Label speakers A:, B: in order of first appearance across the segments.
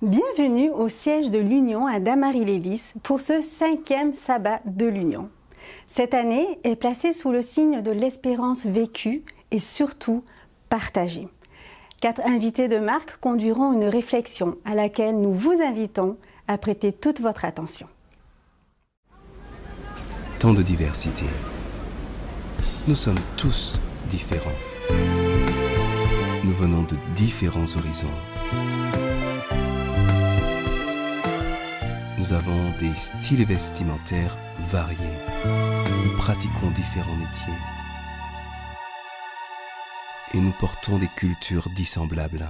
A: Bienvenue au siège de l'Union à Damary-Lélis pour ce 5e sabbat de l'Union. Cette année est placée sous le signe de l'espérance vécue et surtout partagée. 4 invités de marque conduiront une réflexion à laquelle nous vous invitons à prêter toute votre attention.
B: Tant de diversité. Nous sommes tous différents. Nous venons de différents horizons. Nous avons des styles vestimentaires variés. Nous pratiquons différents métiers. Et nous portons des cultures dissemblables.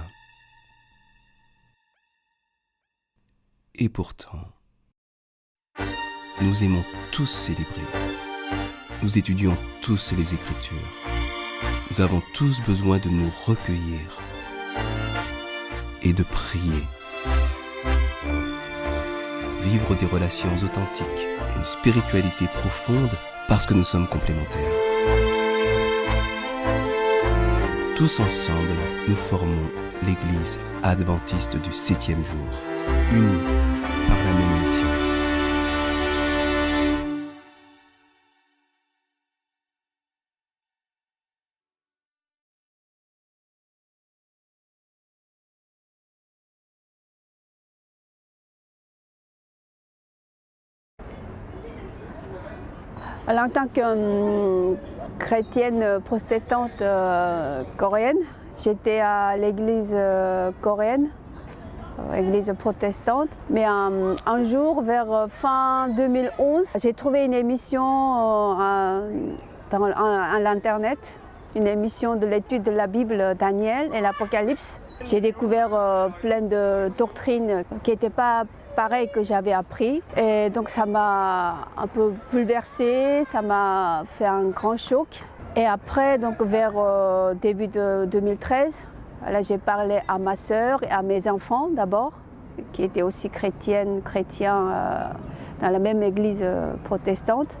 B: Et pourtant, nous aimons tous célébrer. Nous étudions tous les Écritures. Nous avons tous besoin de nous recueillir et de prier. Vivre des relations authentiques et une spiritualité profonde parce que nous sommes complémentaires. Tous ensemble, nous formons l'Église adventiste du 7e jour, unis par la même mission.
C: Alors, en tant que chrétienne protestante coréenne, j'étais à l'église coréenne, église protestante. Mais un jour, vers fin 2011, j'ai trouvé une émission à l'internet, une émission de l'étude de la Bible, Daniel et l'Apocalypse. J'ai découvert plein de doctrines qui n'étaient pas pareil que j'avais appris, et donc ça m'a un peu bouleversée, ça m'a fait un grand choc. Et après, donc vers début de 2013, là j'ai parlé à ma sœur et à mes enfants d'abord, qui étaient aussi chrétiens dans la même église protestante.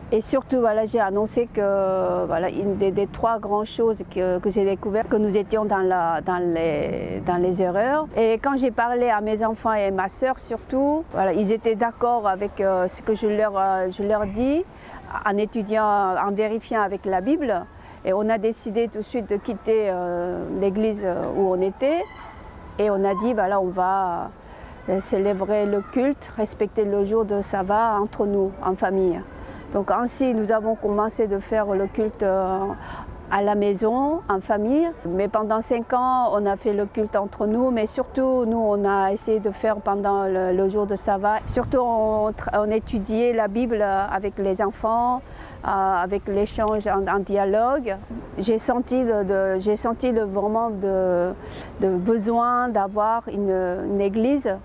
C: Et surtout, voilà, j'ai annoncé que voilà, une des 3 grandes choses que j'ai découvert, que nous étions dans les erreurs. Et quand j'ai parlé à mes enfants et ma sœur surtout, voilà, ils étaient d'accord avec ce que je leur dis, en étudiant, en vérifiant avec la Bible. Et on a décidé tout de suite de quitter l'église où on était. Et on a dit, voilà, on va célébrer le culte, respecter le jour de sabbat entre nous, en famille. Donc ainsi, nous avons commencé de faire le culte à la maison, en famille. Mais pendant 5 ans, on a fait le culte entre nous. Mais surtout, nous, on a essayé de faire pendant le jour de sabbat. Surtout, on étudiait la Bible avec les enfants, avec l'échange en dialogue. J'ai senti vraiment de besoin d'avoir une église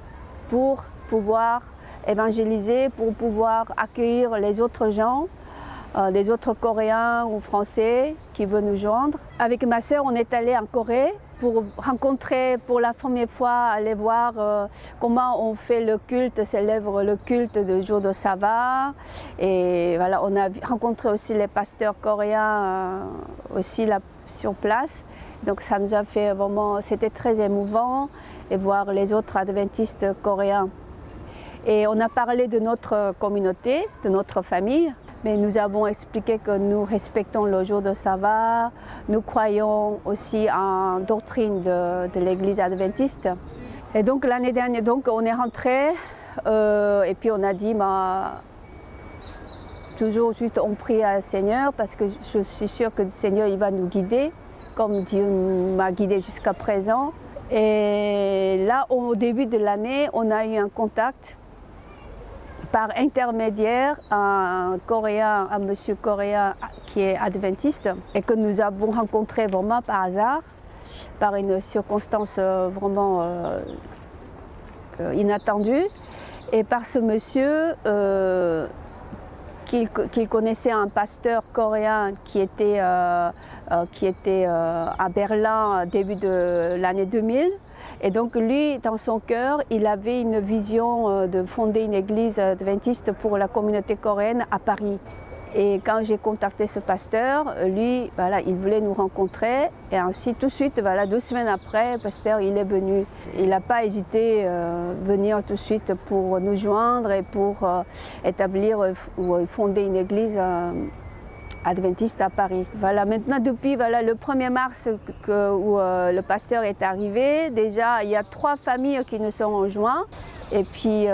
C: pour pouvoir évangéliser, pour pouvoir accueillir les autres gens, les autres Coréens ou Français qui veulent nous joindre. Avec ma sœur, on est allé en Corée pour rencontrer pour la première fois, aller voir comment on fait le culte, célèbre le culte du jour de sabbat. Et voilà, on a rencontré aussi les pasteurs coréens aussi là sur place. Donc ça nous a fait vraiment, c'était très émouvant et voir les autres adventistes coréens. Et on a parlé de notre communauté, de notre famille, mais nous avons expliqué que nous respectons le jour de sabbat, nous croyons aussi en doctrine de l'église adventiste. Et donc l'année dernière, donc, on est rentré et puis on a dit, toujours juste on prie à le Seigneur parce que je suis sûre que le Seigneur il va nous guider, comme Dieu m'a guidé jusqu'à présent. Et là, au début de l'année, on a eu un contact par intermédiaire un monsieur coréen qui est adventiste et que nous avons rencontré vraiment par hasard, par une circonstance vraiment inattendue. Et par ce monsieur, qu'il connaissait un pasteur coréen qui était à Berlin début de l'année 2000. Et donc lui, dans son cœur, il avait une vision de fonder une église adventiste pour la communauté coréenne à Paris. Et quand j'ai contacté ce pasteur, lui, voilà, il voulait nous rencontrer. Et ensuite, tout de suite, voilà, 2 semaines après, le pasteur, il est venu. Il n'a pas hésité à venir tout de suite pour nous joindre et pour établir ou fonder une église adventiste à Paris. Voilà, maintenant, depuis voilà, le 1er mars où le pasteur est arrivé, déjà, il y a 3 familles qui nous sont rejointes. Et puis,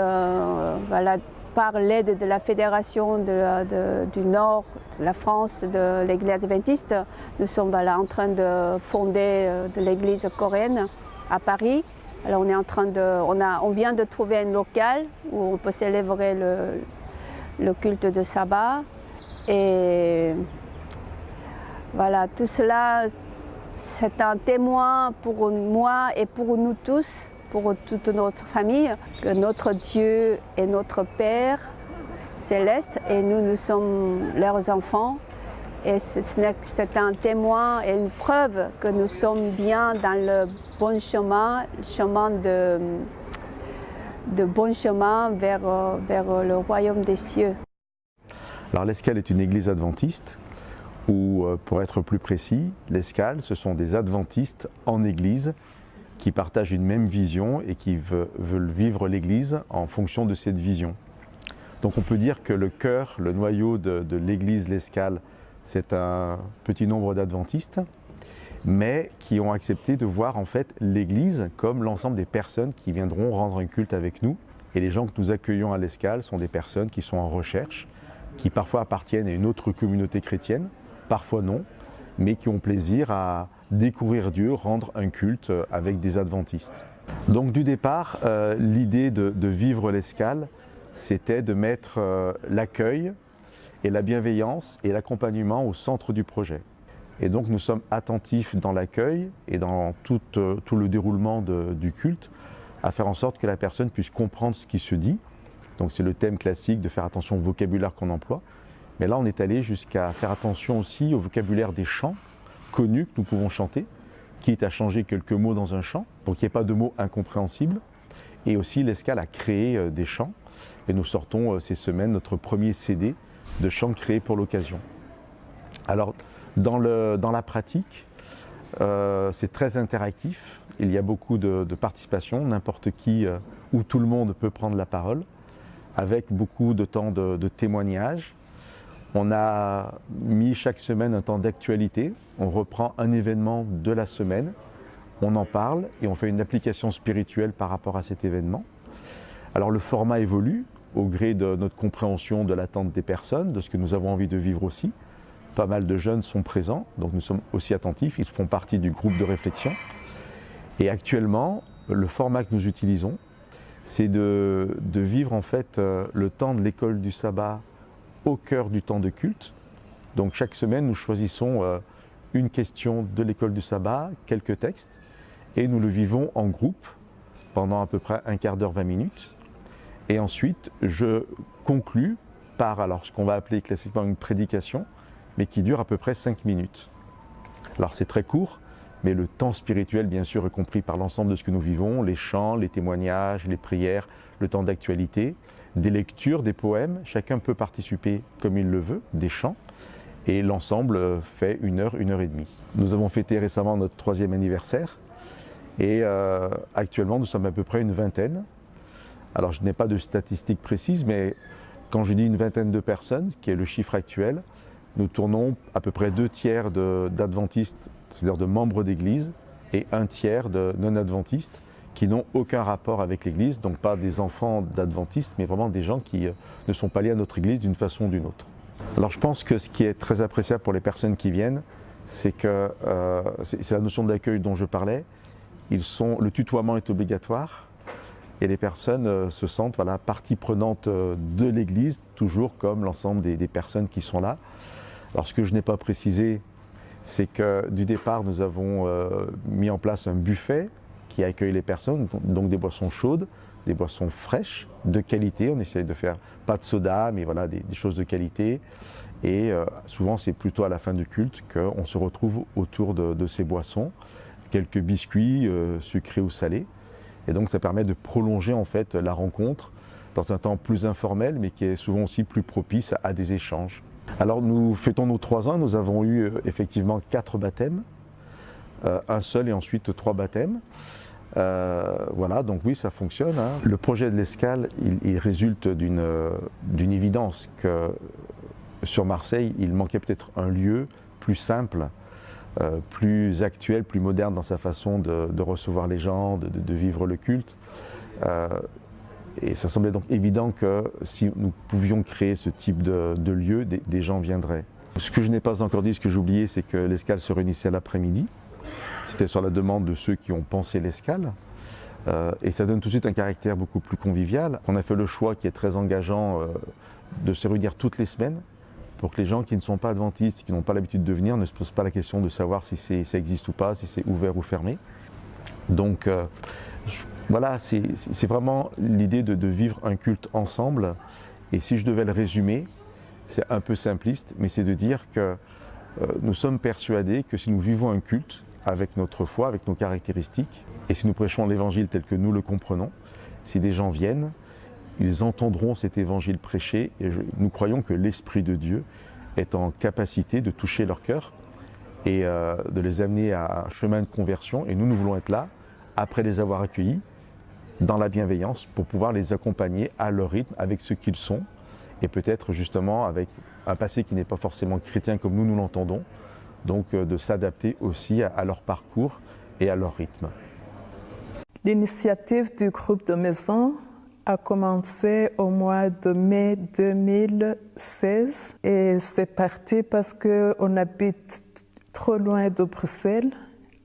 C: voilà, par l'aide de la Fédération du Nord, de la France, de l'Église adventiste, nous sommes voilà, en train de fonder de l'Église coréenne à Paris. Alors on vient de trouver un local où on peut célébrer le culte de sabbat. Et voilà, tout cela, c'est un témoin pour moi et pour nous tous, pour toute notre famille, que notre Dieu est notre Père céleste et nous sommes leurs enfants. Et c'est un témoin et une preuve que nous sommes bien dans le bon chemin, de bon chemin vers le royaume des cieux.
D: Alors l'Escale est une église adventiste où, pour être plus précis, l'Escale, ce sont des adventistes en église qui partagent une même vision et qui veulent vivre l'Église en fonction de cette vision. Donc on peut dire que le cœur, le noyau de l'Église l'Escale, c'est un petit nombre d'adventistes, mais qui ont accepté de voir en fait l'Église comme l'ensemble des personnes qui viendront rendre un culte avec nous. Et les gens que nous accueillons à l'Escale sont des personnes qui sont en recherche, qui parfois appartiennent à une autre communauté chrétienne, parfois non, mais qui ont plaisir à découvrir Dieu, rendre un culte avec des adventistes. Donc du départ, l'idée de vivre l'Escale, c'était de mettre l'accueil et la bienveillance et l'accompagnement au centre du projet. Et donc nous sommes attentifs dans l'accueil et dans tout le déroulement du culte, à faire en sorte que la personne puisse comprendre ce qui se dit. Donc c'est le thème classique de faire attention au vocabulaire qu'on emploie. Mais là on est allé jusqu'à faire attention aussi au vocabulaire des chants connus que nous pouvons chanter, quitte à changer quelques mots dans un chant, pour qu'il n'y ait pas de mots incompréhensibles. Et aussi l'Escale a créé des chants, et nous sortons ces semaines notre premier CD de chants créés pour l'occasion. Alors dans la pratique, c'est très interactif, il y a beaucoup de participation, n'importe qui ou tout le monde peut prendre la parole, avec beaucoup de temps de témoignage. On a mis chaque semaine un temps d'actualité, on reprend un événement de la semaine, on en parle et on fait une application spirituelle par rapport à cet événement. Alors le format évolue au gré de notre compréhension de l'attente des personnes, de ce que nous avons envie de vivre aussi. Pas mal de jeunes sont présents, donc nous sommes aussi attentifs, ils font partie du groupe de réflexion. Et actuellement, le format que nous utilisons, c'est de vivre en fait le temps de l'école du sabbat au cœur du temps de culte. Donc chaque semaine, nous choisissons une question de l'école du sabbat, quelques textes, et nous le vivons en groupe pendant à peu près un quart d'heure, 20 minutes. Et ensuite, je conclus par alors, ce qu'on va appeler classiquement une prédication, mais qui dure à peu près 5 minutes. Alors c'est très court, mais le temps spirituel, bien sûr, est compris par l'ensemble de ce que nous vivons, les chants, les témoignages, les prières, le temps d'actualité, des lectures, des poèmes. Chacun peut participer comme il le veut, des chants, et l'ensemble fait 1 heure, 1 heure et demie. Nous avons fêté récemment notre 3e anniversaire, et actuellement nous sommes à peu près une vingtaine. Alors je n'ai pas de statistiques précises, mais quand je dis une vingtaine de personnes, qui est le chiffre actuel, nous tournons à peu près 2 tiers d'adventistes, c'est-à-dire de membres d'église, et 1 tiers de non-adventistes qui n'ont aucun rapport avec l'église, donc pas des enfants d'adventistes, mais vraiment des gens qui ne sont pas liés à notre église d'une façon ou d'une autre. Alors je pense que ce qui est très appréciable pour les personnes qui viennent, c'est que c'est la notion d'accueil dont je parlais. Le tutoiement est obligatoire et les personnes se sentent partie prenante de l'église, toujours comme l'ensemble des personnes qui sont là. Alors ce que je n'ai pas précisé, c'est que du départ, nous avons mis en place un buffet qui accueille les personnes, donc des boissons chaudes, des boissons fraîches, de qualité. On essaie de faire pas de soda, mais voilà, des choses de qualité. Et souvent, c'est plutôt à la fin du culte qu'on se retrouve autour de ces boissons, quelques biscuits sucrés ou salés. Et donc, ça permet de prolonger en fait la rencontre dans un temps plus informel, mais qui est souvent aussi plus propice à des échanges. Alors nous fêtons nos 3 ans, nous avons eu effectivement 4 baptêmes, un seul et ensuite 3 baptêmes. Voilà, donc oui, ça fonctionne. Hein. Le projet de l'Escale, il résulte d'une évidence que sur Marseille, il manquait peut-être un lieu plus simple, plus actuel, plus moderne dans sa façon de recevoir les gens, de vivre le culte. Et ça semblait donc évident que si nous pouvions créer ce type de lieu, des gens viendraient. Ce que je n'ai pas encore dit, ce que j'ai oublié, c'est que l'Escale se réunissait l'après-midi. C'était sur la demande de ceux qui ont pensé l'Escale. Et ça donne tout de suite un caractère beaucoup plus convivial. On a fait le choix qui est très engageant de se réunir toutes les semaines pour que les gens qui ne sont pas adventistes, qui n'ont pas l'habitude de venir, ne se posent pas la question de savoir si ça existe ou pas, si c'est ouvert ou fermé. Donc voilà, c'est vraiment l'idée de vivre un culte ensemble. Et si je devais le résumer, c'est un peu simpliste, mais c'est de dire que nous sommes persuadés que si nous vivons un culte avec notre foi, avec nos caractéristiques, et si nous prêchons l'évangile tel que nous le comprenons, si des gens viennent, ils entendront cet évangile prêché, et nous croyons que l'Esprit de Dieu est en capacité de toucher leur cœur et de les amener à un chemin de conversion. Et nous voulons être là, après les avoir accueillis, dans la bienveillance, pour pouvoir les accompagner à leur rythme, avec ce qu'ils sont, et peut-être justement avec un passé qui n'est pas forcément chrétien comme nous l'entendons, donc de s'adapter aussi à leur parcours et à leur rythme.
E: L'initiative du groupe de maison a commencé au mois de mai 2016 et c'est parti parce qu'on habite trop loin de Bruxelles,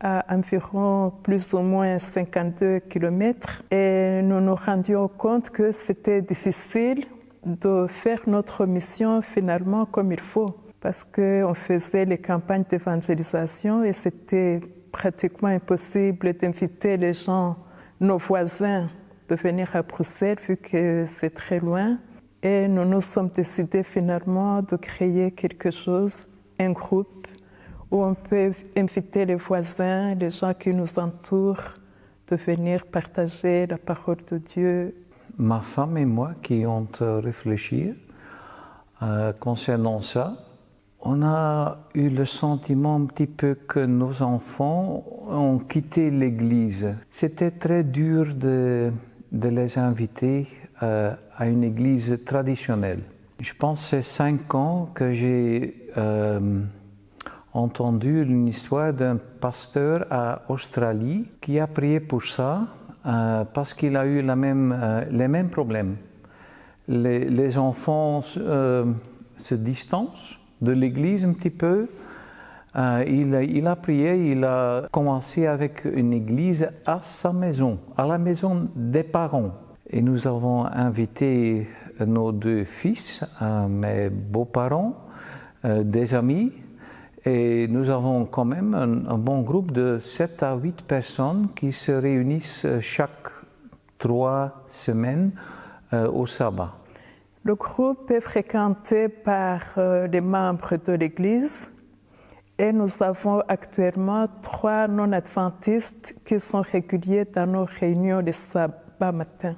E: à environ plus ou moins 52 km, et nous nous rendions compte que c'était difficile de faire notre mission finalement comme il faut, parce qu'on faisait les campagnes d'évangélisation et c'était pratiquement impossible d'inviter les gens, nos voisins, de venir à Bruxelles vu que c'est très loin. Et nous nous sommes décidés finalement de créer quelque chose, un groupe, où on peut inviter les voisins, les gens qui nous entourent, de venir partager la parole de Dieu.
F: Ma femme et moi qui ont réfléchi concernant ça, on a eu le sentiment un petit peu que nos enfants ont quitté l'Église. C'était très dur de les inviter à une Église traditionnelle. Je pense que c'est 5 ans que j'ai entendu une histoire d'un pasteur à Australie qui a prié pour ça parce qu'il a eu les mêmes problèmes. Les enfants se distancent de l'Église un petit peu. Il a prié, il a commencé avec une église à sa maison, à la maison des parents. Et nous avons invité nos 2 fils, mes beaux-parents, des amis, et nous avons quand même un bon groupe de 7 à 8 personnes qui se réunissent chaque 3 semaines au sabbat.
E: Le groupe est fréquenté par les membres de l'Église et nous avons actuellement 3 non-adventistes qui sont réguliers dans nos réunions les sabbats matins.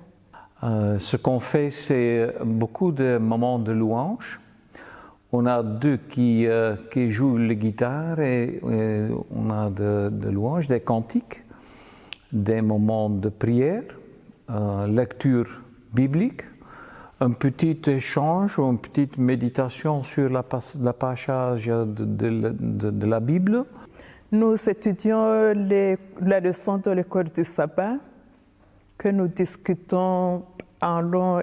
F: Ce qu'on fait, c'est beaucoup de moments de louange. On a 2 qui jouent la guitare et on a de louanges, des cantiques, des moments de prière, lecture biblique, un petit échange ou une petite méditation sur la passage de la Bible.
E: Nous étudions la leçon de l'école du sabbat que nous discutons en long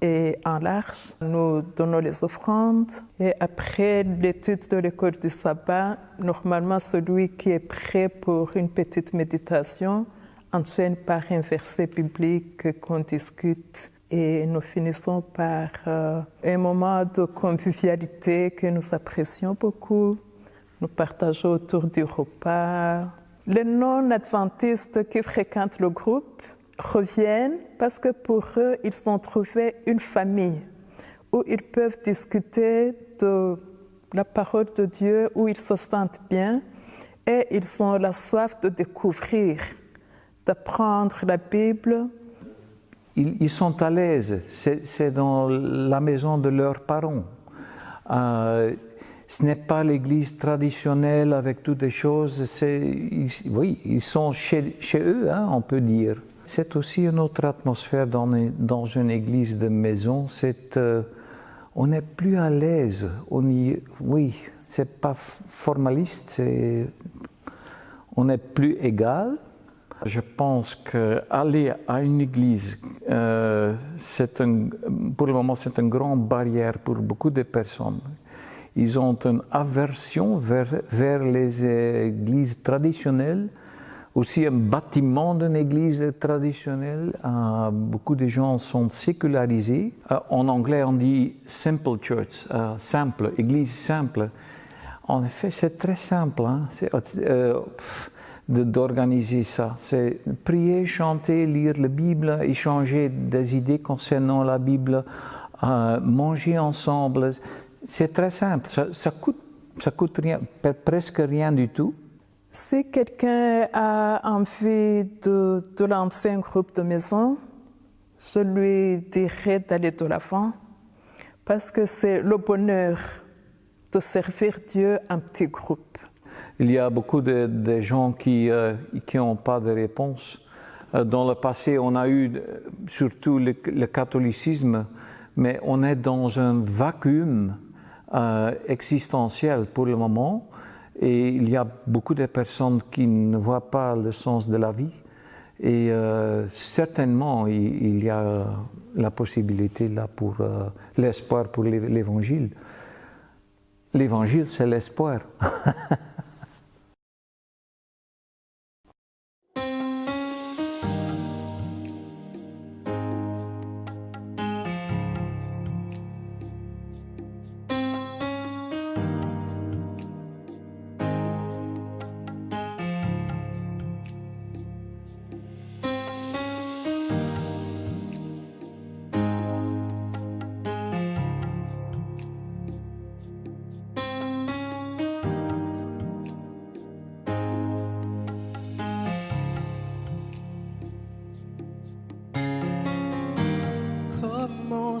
E: et en large. Nous donnons les offrandes et après l'étude de l'école du sabbat, normalement celui qui est prêt pour une petite méditation enchaîne par un verset biblique qu'on discute. Et nous finissons par un moment de convivialité que nous apprécions beaucoup. Nous partageons autour du repas. Les non-adventistes qui fréquentent le groupe reviennent parce que pour eux, ils ont trouvé une famille où ils peuvent discuter de la parole de Dieu, où ils se sentent bien et ils ont la soif de découvrir, d'apprendre la Bible.
F: Ils sont à l'aise, c'est dans la maison de leurs parents. Ce n'est pas l'Église traditionnelle avec toutes les choses. Oui, ils sont chez eux, hein, on peut dire. C'est aussi une autre atmosphère dans une église de maison. On est plus à l'aise. Oui, c'est pas formaliste. On est plus égal. Je pense qu'aller à une église, pour le moment, c'est une grande barrière pour beaucoup de personnes. Ils ont une aversion vers les églises traditionnelles, aussi un bâtiment d'une église traditionnelle. Beaucoup de gens sont sécularisés. En anglais, on dit simple church, simple, église simple. En effet, c'est très simple hein, d'organiser ça. C'est prier, chanter, lire la Bible, échanger des idées concernant la Bible, manger ensemble. C'est très simple, ça coûte rien, presque rien du tout.
E: Si quelqu'un a envie de lancer un groupe de maison, je lui dirais d'aller de l'avant parce que c'est le bonheur de servir Dieu en petit groupe.
F: Il y a beaucoup de gens qui n'ont pas de réponse. Dans le passé, on a eu surtout le catholicisme, mais on est dans un vacuum existentiel pour le moment et il y a beaucoup de personnes qui ne voient pas le sens de la vie et certainement il y a la possibilité là pour l'espoir pour l'évangile. L'évangile, c'est l'espoir.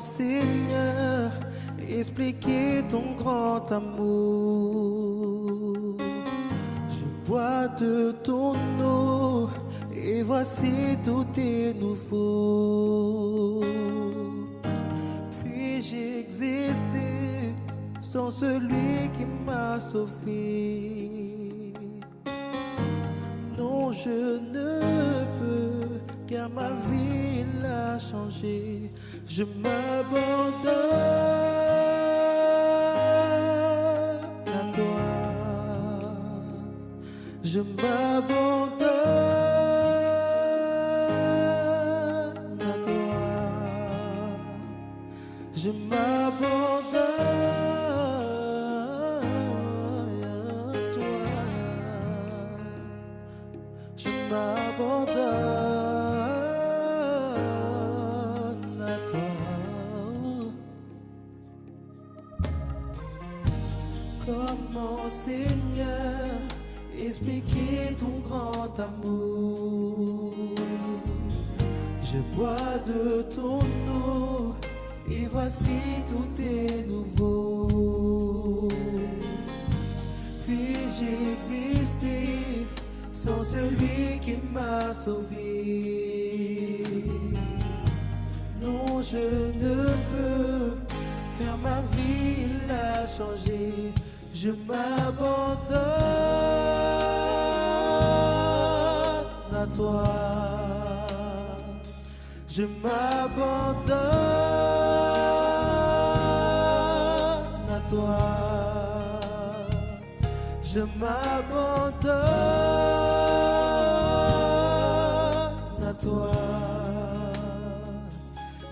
G: Seigneur, expliquer ton grand amour. Je bois de ton eau et voici tout est nouveau. Puis-je exister sans celui qui m'a sauvé? Non, je ne peux, car ma vie l'a changé. Je m'abandonne à toi. Je m'abandonne à toi. Je m'abandonne à toi. Je m'abandonne. Comment, Seigneur, expliquer ton grand amour? Je bois de ton eau et voici tout est nouveau. Puis-je exister sans celui qui m'a sauvé? Non, je ne peux, car ma vie l'a changé. Je m'abandonne à toi. Je m'abandonne à toi. Je m'abandonne à toi.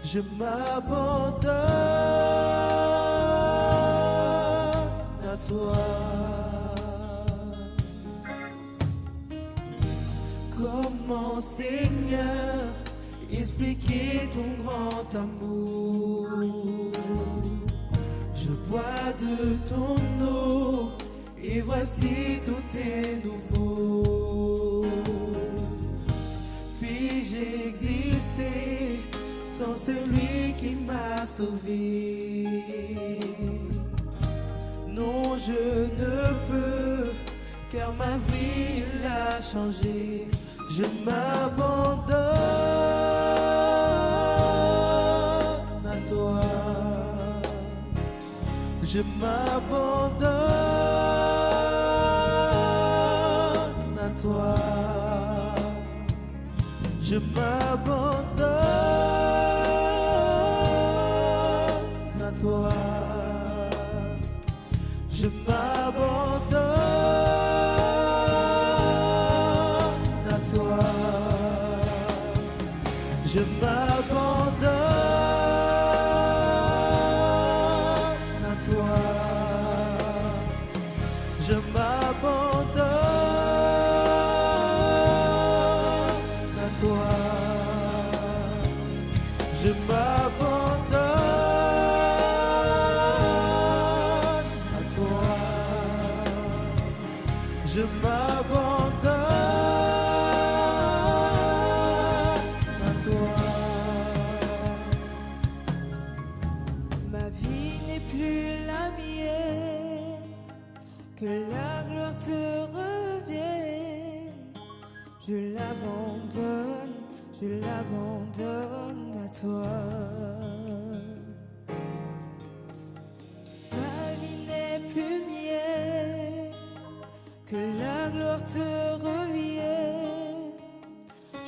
G: Je m'abandonne à toi. Comment, Seigneur, expliquer ton grand amour? Je bois de ton eau et voici tout est nouveau. Puis-je exister sans celui qui m'a sauvé? Non, je ne peux, car ma vie l'a changé. Je m'abandonne à toi. Je m'abandonne à toi. Je m'abandonne à toi. Je m'abandonne à toi. Je m'abandonne à toi. Je m'abandonne à toi. Je m'abandonne à toi. Je m'abandonne à toi. Ma vie n'est plus la mienne, que la gloire te revienne. Je l'abandonne à toi. Ma vie n'est plus mienne, que la gloire te revienne.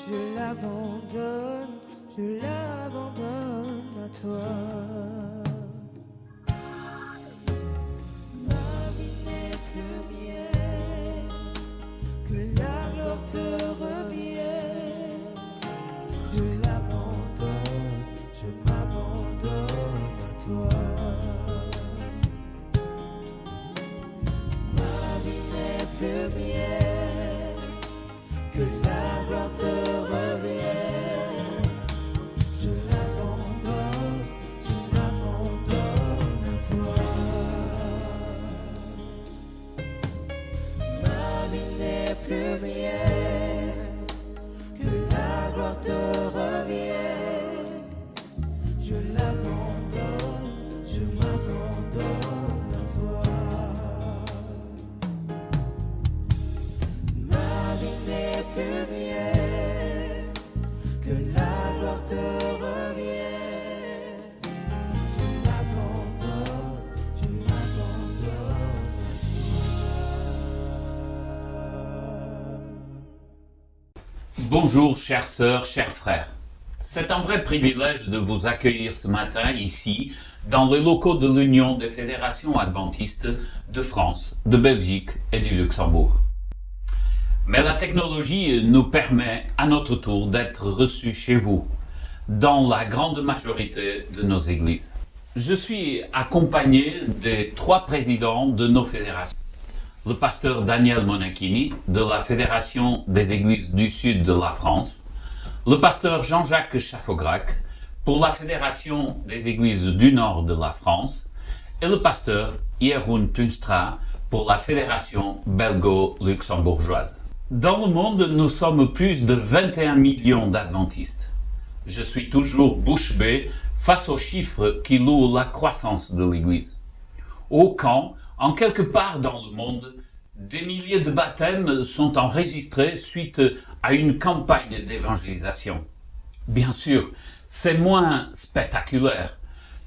G: Je l'abandonne à toi. Ma vie n'est plus mienne, que la gloire te revienne. Je m'abandonne à toi. Ma vie n'est plus mienne, que la gloire te revienne. Je l'abandonne à toi. Ma vie n'est plus mienne, que la gloire te revienne. Je m'abandonne à toi. Ma vie n'est plus mienne, que la gloire te revienne. Je m'abandonne à toi.
H: Bonjour chères sœurs, chers frères. C'est un vrai privilège de vous accueillir ce matin ici, dans les locaux de l'Union des fédérations adventistes de France, de Belgique et du Luxembourg. Mais la technologie nous permet à notre tour d'être reçus chez vous, dans la grande majorité de nos églises. Je suis accompagné des 3 présidents de nos fédérations. Le pasteur Daniel Monachini, de la Fédération des Églises du Sud de la France, le pasteur Jean-Jacques Chaffograc, pour la Fédération des Églises du Nord de la France, et le pasteur Jeroen Tunstra, pour la Fédération belgo-luxembourgeoise. Dans le monde, nous sommes plus de 21 millions d'adventistes. Je suis toujours bouche bée face aux chiffres qui louent la croissance de l'Église. Au camp, en quelque part dans le monde, des milliers de baptêmes sont enregistrés suite à une campagne d'évangélisation. Bien sûr, c'est moins spectaculaire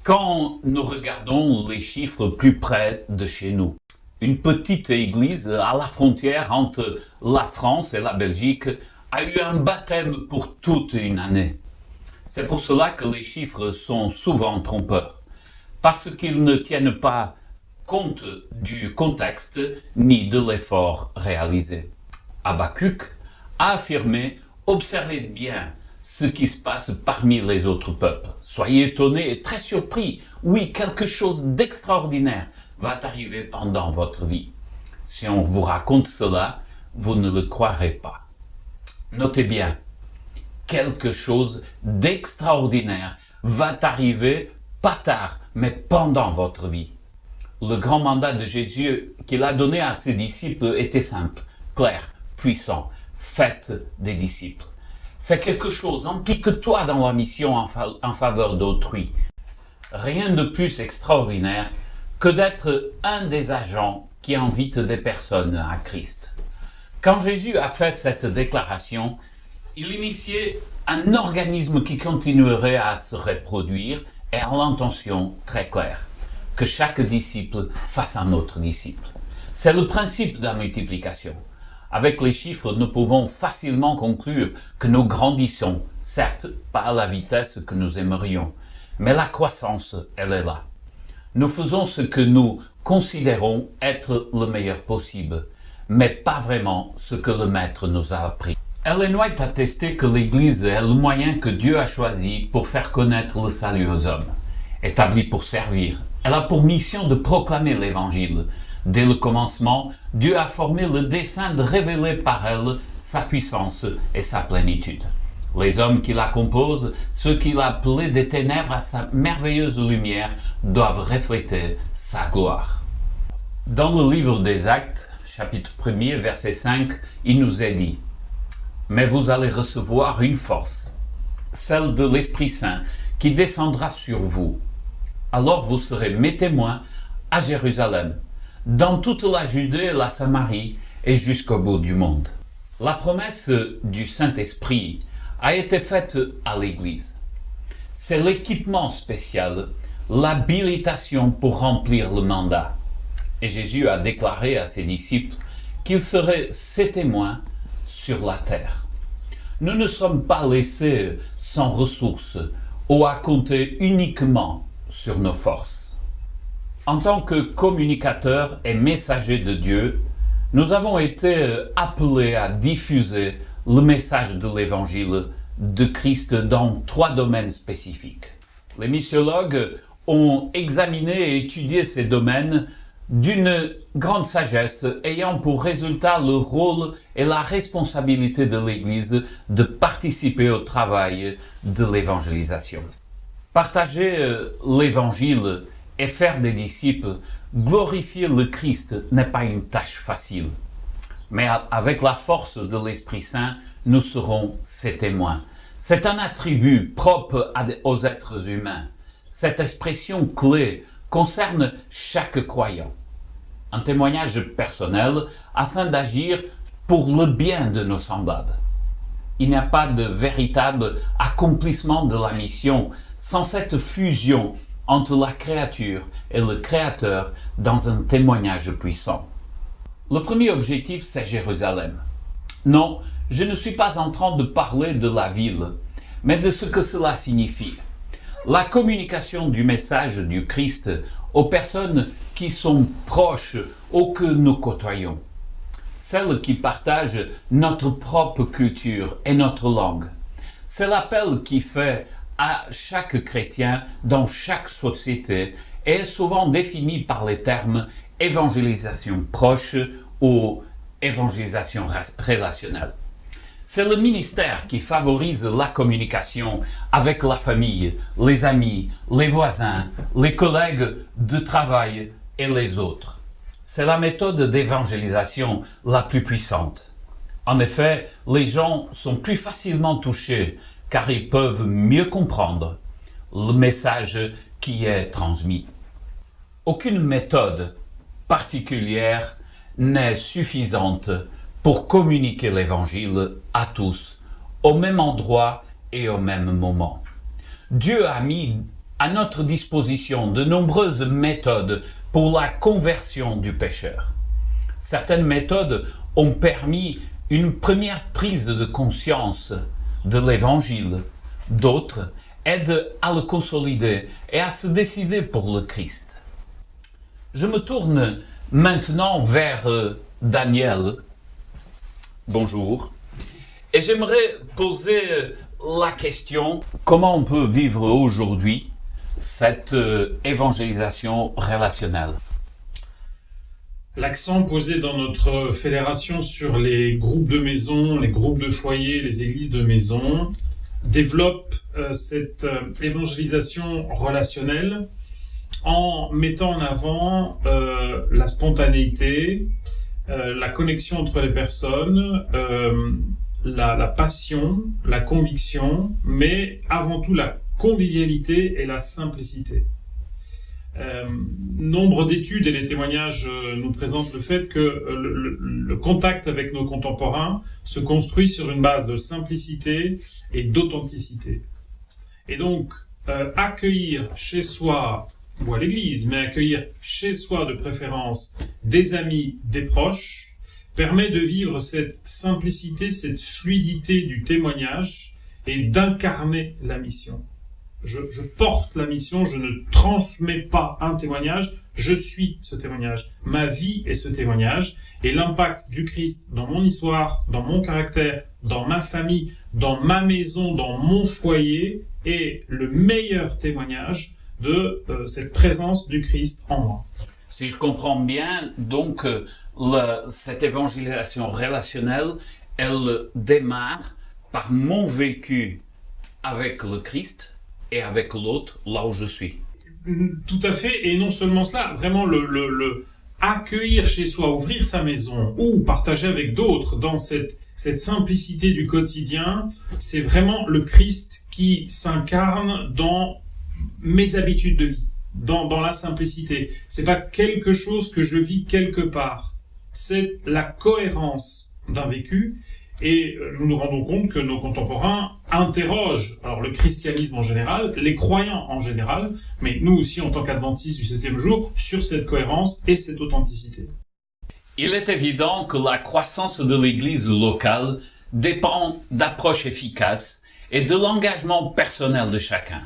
H: quand nous regardons les chiffres plus près de chez nous. Une petite église à la frontière entre la France et la Belgique a eu un baptême pour toute une année. C'est pour cela que les chiffres sont souvent trompeurs, parce qu'ils ne tiennent pas compte du contexte ni de l'effort réalisé. Habakkuk a affirmé « Observez bien ce qui se passe parmi les autres peuples. Soyez étonnés et très surpris. Oui, quelque chose d'extraordinaire va arriver pendant votre vie. Si on vous raconte cela, vous ne le croirez pas. » Notez bien, quelque chose d'extraordinaire va arriver pas tard, mais pendant votre vie. Le grand mandat de Jésus qu'il a donné à ses disciples était simple, clair, puissant. Faites des disciples. Fais quelque chose, implique-toi dans la mission en faveur d'autrui. Rien de plus extraordinaire que d'être un des agents qui invite des personnes à Christ. Quand Jésus a fait cette déclaration, il initiait un organisme qui continuerait à se reproduire et à l'intention très claire, que chaque disciple fasse un autre disciple. C'est le principe de la multiplication. Avec les chiffres, nous pouvons facilement conclure que nous grandissons, certes pas à la vitesse que nous aimerions, mais la croissance, elle est là. Nous faisons ce que nous considérons être le meilleur possible, mais pas vraiment ce que le Maître nous a appris. Ellen White a attesté que l'Église est le moyen que Dieu a choisi pour faire connaître le salut aux hommes. Établie pour servir, elle a pour mission de proclamer l'Évangile. Dès le commencement, Dieu a formé le dessein de révéler par elle sa puissance et sa plénitude. Les hommes qui la composent, ceux qu'il a appelés des ténèbres à sa merveilleuse lumière, doivent refléter sa gloire. Dans le livre des Actes, chapitre 1er, verset 5, il nous est dit « Mais vous allez recevoir une force, celle de l'Esprit Saint, qui descendra sur vous. Alors vous serez mes témoins à Jérusalem, dans toute la Judée et la Samarie et jusqu'au bout du monde. » La promesse du Saint-Esprit a été faite à l'Église. C'est l'équipement spécial, l'habilitation pour remplir le mandat. Et Jésus a déclaré à ses disciples qu'ils seraient ses témoins sur la terre. Nous ne sommes pas laissés sans ressources ou à compter uniquement sur nos forces. En tant que communicateurs et messagers de Dieu, nous avons été appelés à diffuser le message de l'Évangile de Christ dans 3 domaines spécifiques. Les missiologues ont examiné et étudié ces domaines d'une grande sagesse, ayant pour résultat le rôle et la responsabilité de l'Église de participer au travail de l'évangélisation. Partager l'Évangile et faire des disciples, glorifier le Christ n'est pas une tâche facile. Mais avec la force de l'Esprit Saint, nous serons ses témoins. C'est un attribut propre aux êtres humains. Cette expression clé concerne chaque croyant. Un témoignage personnel afin d'agir pour le bien de nos semblables. Il n'y a pas de véritable accomplissement de la mission sans cette fusion entre la créature et le Créateur dans un témoignage puissant. Le premier objectif, c'est Jérusalem. Non, je ne suis pas en train de parler de la ville, mais de ce que cela signifie. La communication du message du Christ aux personnes qui sont proches ou que nous côtoyons. Celles qui partagent notre propre culture et notre langue. C'est l'appel qui fait à chaque chrétien dans chaque société et est souvent défini par les termes évangélisation proche ou évangélisation relationnelle. C'est le ministère qui favorise la communication avec la famille, les amis, les voisins, les collègues de travail et les autres. C'est la méthode d'évangélisation la plus puissante. En effet, les gens sont plus facilement touchés car ils peuvent mieux comprendre le message qui est transmis. Aucune méthode particulière n'est suffisante pour communiquer l'Évangile à tous, au même endroit et au même moment. Dieu a mis à notre disposition de nombreuses méthodes pour la conversion du pécheur. Certaines méthodes ont permis une première prise de conscience de l'Évangile. D'autres aident à le consolider et à se décider pour le Christ. Je me tourne maintenant vers Daniel. Bonjour. Et j'aimerais poser la question, comment on peut vivre aujourd'hui cette évangélisation relationnelle?
I: L'accent posé dans notre fédération sur les groupes de maisons, les groupes de foyers, les églises de maison, développe cette évangélisation relationnelle en mettant en avant la spontanéité, la connexion entre les personnes, la passion, la conviction, mais avant tout la convivialité et la simplicité. Nombre d'études et les témoignages nous présentent le fait que le contact avec nos contemporains se construit sur une base de simplicité et d'authenticité. Et donc, accueillir chez soi, ou à l'église, mais accueillir chez soi de préférence des amis, des proches, permet de vivre cette simplicité, cette fluidité du témoignage et d'incarner la mission. Je porte la mission, je ne transmets pas un témoignage, je suis ce témoignage. Ma vie est ce témoignage, et l'impact du Christ dans mon histoire, dans mon caractère, dans ma famille, dans ma maison, dans mon foyer, est le meilleur témoignage de cette présence du Christ en moi.
H: Si je comprends bien, donc, cette évangélisation relationnelle, elle démarre par mon vécu avec le Christ, et avec l'autre, là où je suis.
I: Tout à fait, et non seulement cela, vraiment le accueillir chez soi, ouvrir sa maison, ou partager avec d'autres dans cette simplicité du quotidien, c'est vraiment le Christ qui s'incarne dans mes habitudes de vie, dans la simplicité. C'est pas quelque chose que je vis quelque part, c'est la cohérence d'un vécu. Et nous nous rendons compte que nos contemporains interrogent alors le christianisme en général, les croyants en général, mais nous aussi en tant qu'adventistes du 7e jour, sur cette cohérence et cette authenticité.
H: Il est évident que la croissance de l'Église locale dépend d'approches efficaces et de l'engagement personnel de chacun.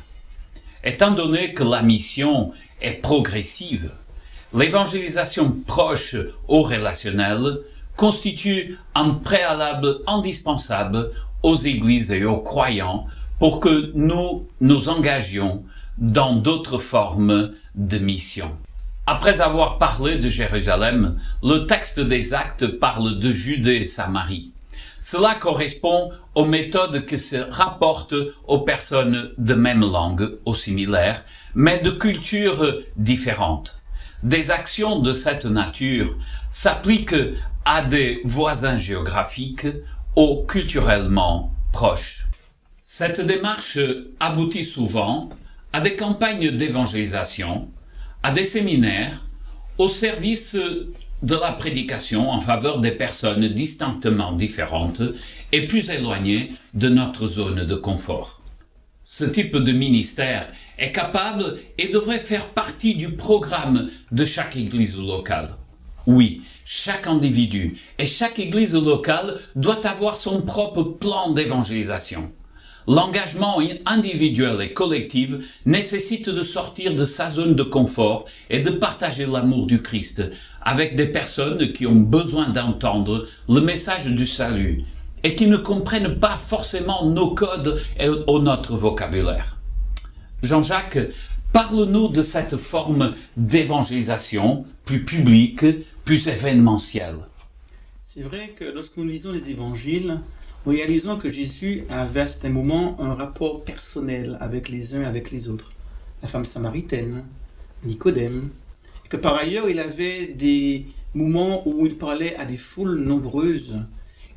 H: Étant donné que la mission est progressive, l'évangélisation proche au relationnel constitue un préalable indispensable aux églises et aux croyants pour que nous nous engagions dans d'autres formes de mission. Après avoir parlé de Jérusalem, le texte des Actes parle de Judée et Samarie. Cela correspond aux méthodes qui se rapportent aux personnes de même langue ou similaires, mais de cultures différentes. Des actions de cette nature s'appliquent à des voisins géographiques ou culturellement proches. Cette démarche aboutit souvent à des campagnes d'évangélisation, à des séminaires, au service de la prédication en faveur des personnes distinctement différentes et plus éloignées de notre zone de confort. Ce type de ministère est capable et devrait faire partie du programme de chaque église locale. Oui, chaque individu et chaque église locale doit avoir son propre plan d'évangélisation. L'engagement individuel et collectif nécessite de sortir de sa zone de confort et de partager l'amour du Christ avec des personnes qui ont besoin d'entendre le message du salut et qui ne comprennent pas forcément nos codes ou notre vocabulaire. Jean-Jacques, parle-nous de cette forme d'évangélisation plus publique, plus événementielle.
J: C'est vrai que lorsque nous lisons les évangiles, nous réalisons que Jésus avait à certains moments un rapport personnel avec les uns et avec les autres. La femme samaritaine, Nicodème, et que par ailleurs il avait des moments où il parlait à des foules nombreuses.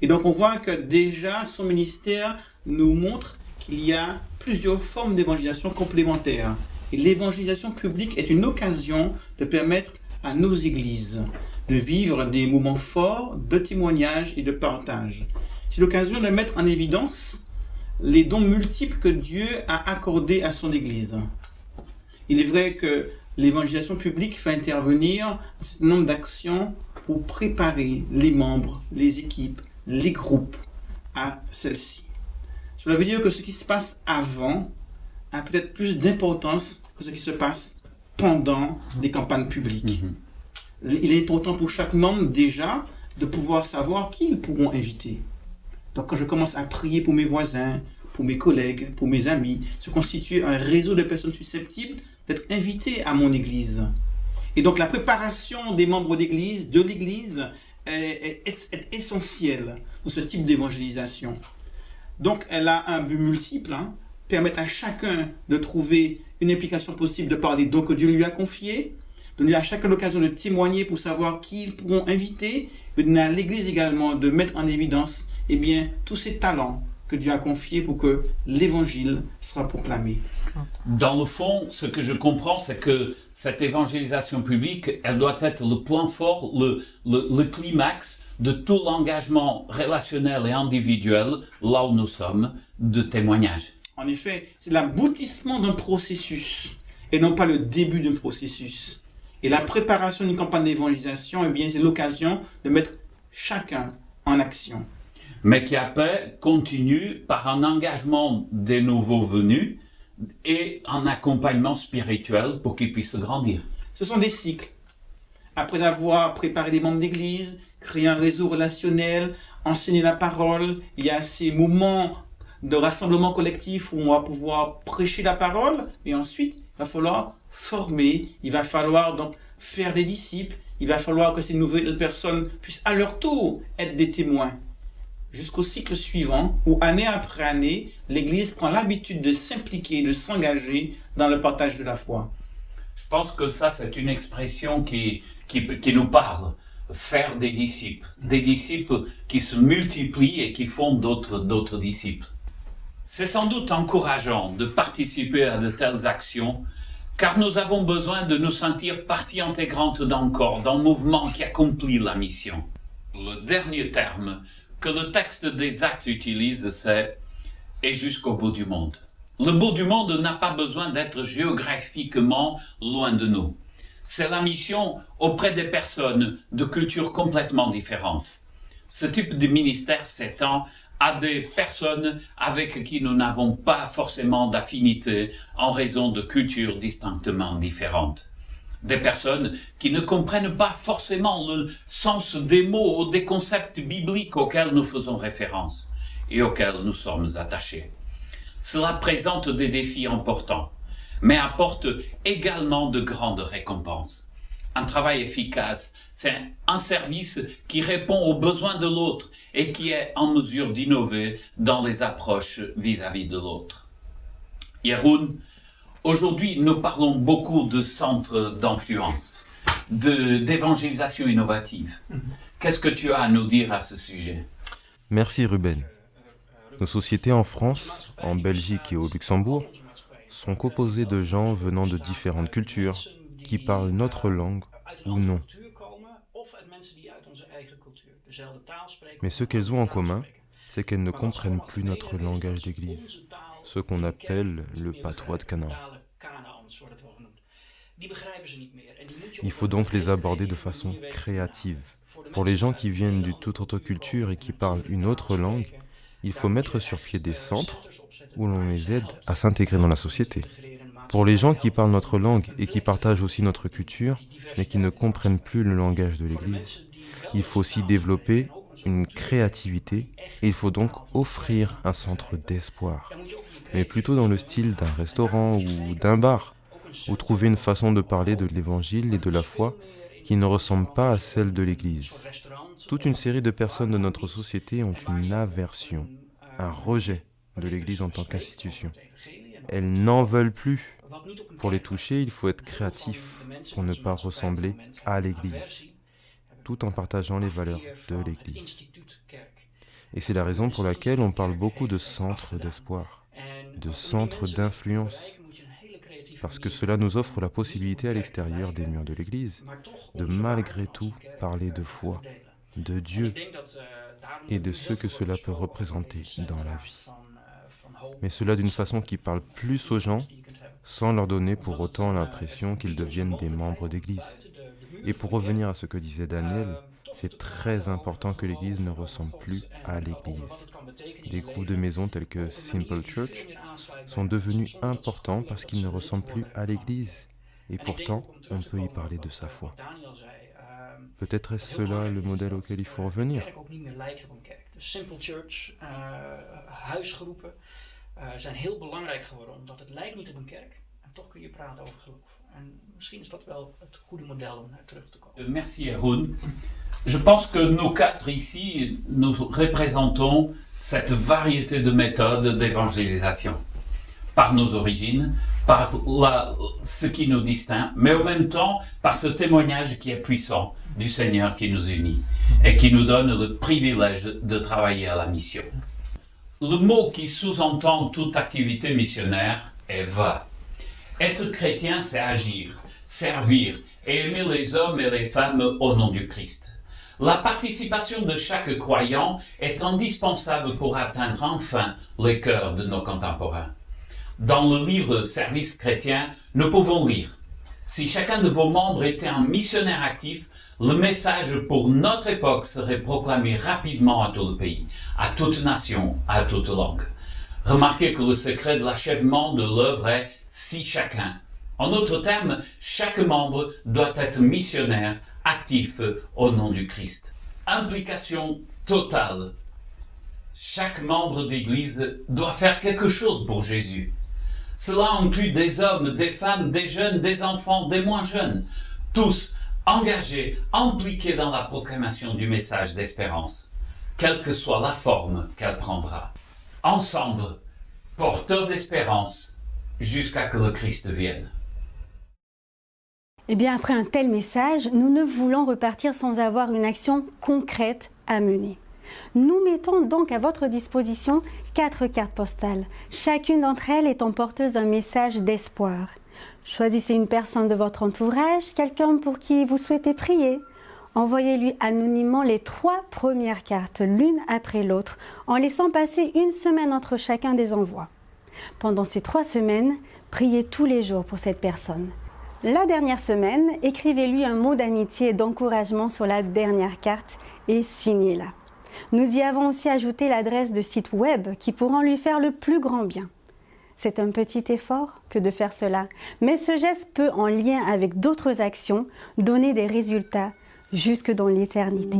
J: Et donc on voit que déjà son ministère nous montre qu'il y a plusieurs formes d'évangélisation complémentaires. Et l'évangélisation publique est une occasion de permettre à nos églises de vivre des moments forts de témoignage et de partage. C'est l'occasion de mettre en évidence les dons multiples que Dieu a accordés à son Église. Il est vrai que l'évangélisation publique fait intervenir un certain nombre d'actions pour préparer les membres, les équipes, les groupes à celle-ci. Cela veut dire que ce qui se passe avant a peut-être plus d'importance que ce qui se passe pendant des campagnes publiques. Il est important pour chaque membre déjà de pouvoir savoir qui ils pourront inviter. Donc quand je commence à prier pour mes voisins, pour mes collègues, pour mes amis, se constitue un réseau de personnes susceptibles d'être invitées à mon église. Et donc la préparation des membres d'église, de l'église, est essentielle pour ce type d'évangélisation. Donc elle a un but multiple, permettre à chacun de trouver une implication possible de par les dons que Dieu lui a confiés, donner à chacun l'occasion de témoigner pour savoir qui ils pourront inviter, et donner à l'église également de mettre en évidence tous ses talents, que Dieu a confiée pour que l'évangile soit proclamé.
H: Dans le fond, ce que je comprends, c'est que cette évangélisation publique, elle doit être le point fort, le climax de tout l'engagement relationnel et individuel, là où nous sommes, de témoignage.
J: En effet, c'est l'aboutissement d'un processus et non pas le début d'un processus. Et la préparation d'une campagne d'évangélisation, eh bien, c'est l'occasion de mettre chacun en action.
H: Mais qui après continue par un engagement des nouveaux venus et un accompagnement spirituel pour qu'ils puissent grandir.
J: Ce sont des cycles. Après avoir préparé des membres d'église, créé un réseau relationnel, enseigné la parole, il y a ces moments de rassemblement collectif où on va pouvoir prêcher la parole, et ensuite, il va falloir former, il va falloir donc faire des disciples, il va falloir que ces nouvelles personnes puissent à leur tour être des témoins. Jusqu'au cycle suivant, où année après année, l'Église prend l'habitude de s'impliquer, de s'engager dans le partage de la foi.
H: Je pense que ça, c'est une expression qui nous parle. Faire des disciples qui se multiplient et qui font d'autres disciples. C'est sans doute encourageant de participer à de telles actions, car nous avons besoin de nous sentir partie intégrante d'un corps, d'un mouvement qui accomplit la mission. Le dernier terme que le texte des Actes utilise, c'est « et jusqu'au bout du monde ». Le bout du monde n'a pas besoin d'être géographiquement loin de nous. C'est la mission auprès des personnes de cultures complètement différentes. Ce type de ministère s'étend à des personnes avec qui nous n'avons pas forcément d'affinité en raison de cultures distinctement différentes. Des personnes qui ne comprennent pas forcément le sens des mots ou des concepts bibliques auxquels nous faisons référence et auxquels nous sommes attachés. Cela présente des défis importants, mais apporte également de grandes récompenses. Un travail efficace, c'est un service qui répond aux besoins de l'autre et qui est en mesure d'innover dans les approches vis-à-vis de l'autre. Jeroen, aujourd'hui, nous parlons beaucoup de centres d'influence, d'évangélisation innovative. Qu'est-ce que tu as à nous dire à ce sujet?
K: Merci Ruben. Nos sociétés en France, en Belgique et au Luxembourg sont composées de gens venant de différentes cultures qui parlent notre langue ou non. Mais ce qu'elles ont en commun, c'est qu'elles ne comprennent plus notre langage d'église, ce qu'on appelle le patois de Canaan. Il faut donc les aborder de façon créative. Pour les gens qui viennent d'une toute autre culture et qui parlent une autre langue, il faut mettre sur pied des centres où l'on les aide à s'intégrer dans la société. Pour les gens qui parlent notre langue et qui partagent aussi notre culture, mais qui ne comprennent plus le langage de l'Église, il faut aussi développer une créativité et il faut donc offrir un centre d'espoir, mais plutôt dans le style d'un restaurant ou d'un bar, ou trouver une façon de parler de l'Évangile et de la foi qui ne ressemble pas à celle de l'Église. Toute une série de personnes de notre société ont une aversion, un rejet de l'Église en tant qu'institution. Elles n'en veulent plus. Pour les toucher, il faut être créatif pour ne pas ressembler à l'Église, tout en partageant les valeurs de l'Église. Et c'est la raison pour laquelle on parle beaucoup de centres d'espoir, de centres d'influence, parce que cela nous offre la possibilité à l'extérieur des murs de l'Église de malgré tout parler de foi, de Dieu et de ce que cela peut représenter dans la vie. Mais cela d'une façon qui parle plus aux gens, sans leur donner pour autant l'impression qu'ils deviennent des membres d'église. Et pour revenir à ce que disait Daniel, c'est très important que l'église ne ressemble plus à l'église. Des groupes de maisons tels que Simple Church sont devenus importants parce qu'ils ne ressemblent plus à l'église. Et pourtant, on peut y parler de sa foi. Peut-être est-ce cela le modèle auquel il faut revenir.
L: Simple Church, huisgroepen zijn heel belangrijk geworden, omdat het lijkt niet op een kerk en toch kun je praten over geloof. En misschien is dat wel het goede model om naar terug te komen.
H: Merci Jeroen. Je pense que nous quatre ici, nous représentons cette variété de méthodes d'évangélisation. Par nos origines, par ce qui nous distingue, mais en même temps par ce témoignage qui est puissant du Seigneur qui nous unit et qui nous donne le privilège de travailler à la mission. Le mot qui sous-entend toute activité missionnaire est « va ». Être chrétien, c'est agir, servir et aimer les hommes et les femmes au nom du Christ. La participation de chaque croyant est indispensable pour atteindre enfin les cœurs de nos contemporains. Dans le livre « Service chrétien », nous pouvons lire « Si chacun de vos membres était un missionnaire actif, le message pour notre époque serait proclamé rapidement à tout le pays, à toute nation, à toute langue. » Remarquez que le secret de l'achèvement de l'œuvre est « si chacun ». En d'autres termes, chaque membre doit être missionnaire actif au nom du Christ. Implication totale. Chaque membre d'Église doit faire quelque chose pour Jésus. Cela inclut des hommes, des femmes, des jeunes, des enfants, des moins jeunes, tous engagés, impliqués dans la proclamation du message d'espérance, quelle que soit la forme qu'elle prendra. Ensemble, porteurs d'espérance, jusqu'à que le Christ vienne.
A: Eh bien, après un tel message, nous ne voulons repartir sans avoir une action concrète à mener. Nous mettons donc à votre disposition 4 cartes postales. Chacune d'entre elles étant porteuse d'un message d'espoir. Choisissez une personne de votre entourage, quelqu'un pour qui vous souhaitez prier. Envoyez-lui anonymement les 3 premières cartes, l'une après l'autre, en laissant passer une semaine entre chacun des envois. Pendant ces 3 semaines, priez tous les jours pour cette personne. La dernière semaine, écrivez-lui un mot d'amitié et d'encouragement sur la dernière carte et signez-la. Nous y avons aussi ajouté l'adresse de site web qui pourront lui faire le plus grand bien. C'est un petit effort que de faire cela, mais ce geste peut, en lien avec d'autres actions, donner des résultats jusque dans l'éternité.